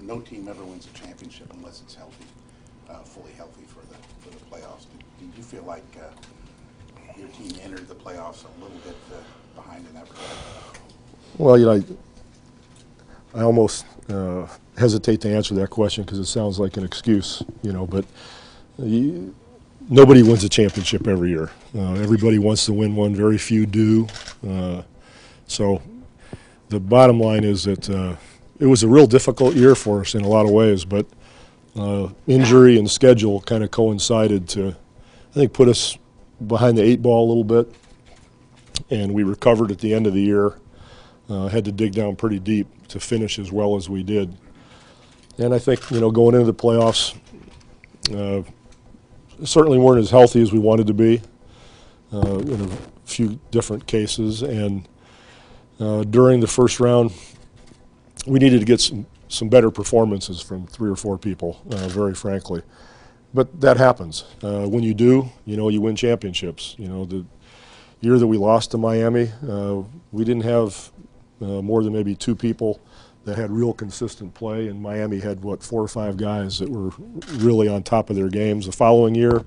no team ever wins a championship unless it's healthy, fully healthy for the playoffs. Did you feel like your team entered the playoffs a little bit behind in that regard? Well, I almost hesitate to answer that question because it sounds like an excuse, but nobody wins a championship every year. Everybody wants to win one. Very few do. So the bottom line is that it was a real difficult year for us in a lot of ways, but injury and schedule kind of coincided to, I think, put us behind the 8 ball a little bit, and we recovered at the end of the year. Had to dig down pretty deep to finish as well as we did. And I think, going into the playoffs, certainly weren't as healthy as we wanted to be in a few different cases. And during the first round, we needed to get some better performances from 3 or 4 people, very frankly. But that happens. When you do, you win championships. The year that we lost to Miami, we didn't have more than maybe 2 people that had real consistent play, and Miami had, 4 or 5 guys that were really on top of their games. The following year,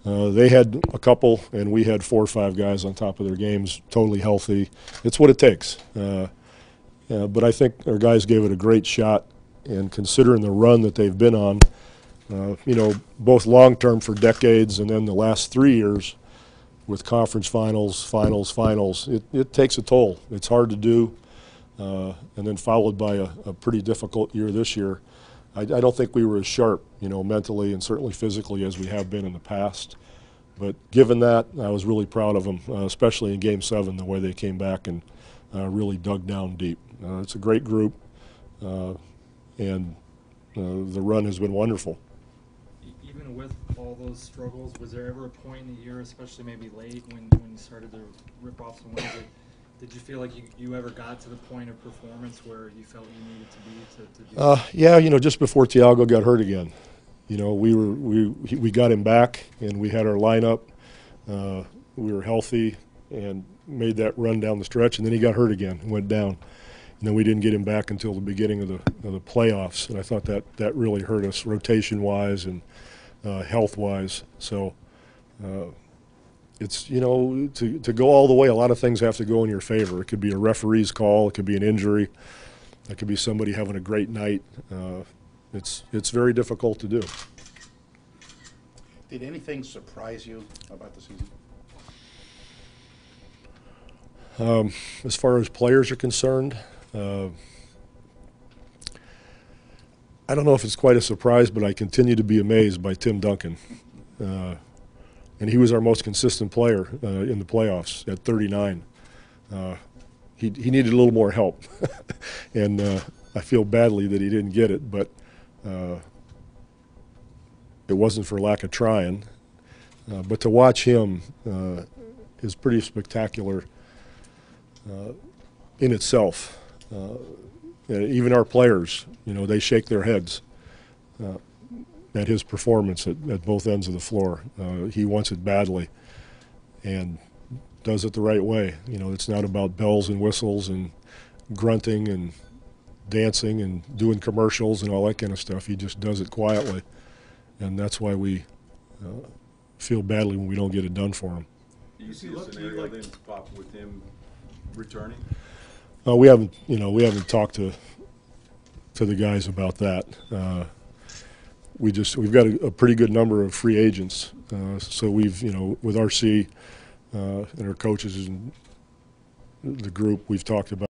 they had a couple, and we had 4 or 5 guys on top of their games, totally healthy. It's what it takes. But I think our guys gave it a great shot, and considering the run that they've been on, both long-term for decades and then the last 3 years with conference finals, it takes a toll. It's hard to do, and then followed by a pretty difficult year this year. I don't think we were as sharp, mentally and certainly physically as we have been in the past. But given that, I was really proud of them, especially in Game 7, the way they came back and really dug down deep. It's a great group, and the run has been wonderful. Even with all those struggles, was there ever a point in the year, especially maybe late when you started to rip off some wins, did you feel like you ever got to the point of performance where you felt you needed to be to do that? Yeah, just before Thiago got hurt again. We got him back, and we had our lineup. We were healthy and made that run down the stretch, and then he got hurt again and went down. And then we didn't get him back until the beginning of the playoffs, and I thought that really hurt us rotation-wise and health-wise. So it's, to go all the way, a lot of things have to go in your favor. It could be a referee's call. It could be an injury. It could be somebody having a great night. It's very difficult to do. Did anything surprise you about the season? As far as players are concerned, I don't know if it's quite a surprise, but I continue to be amazed by Tim Duncan. And he was our most consistent player in the playoffs at 39. He needed a little more help, and I feel badly that he didn't get it, but it wasn't for lack of trying. But to watch him is pretty spectacular in itself. Even our players, they shake their heads at his performance at both ends of the floor. He wants it badly and does it the right way. It's not about bells and whistles and grunting and dancing and doing commercials and all that kind of stuff. He just does it quietly, and that's why we feel badly when we don't get it done for him. Do you see a scenario then, Pop, with him returning? We haven't talked to the guys about that. We've got a pretty good number of free agents, so we've with RC and our coaches and the group, we've talked about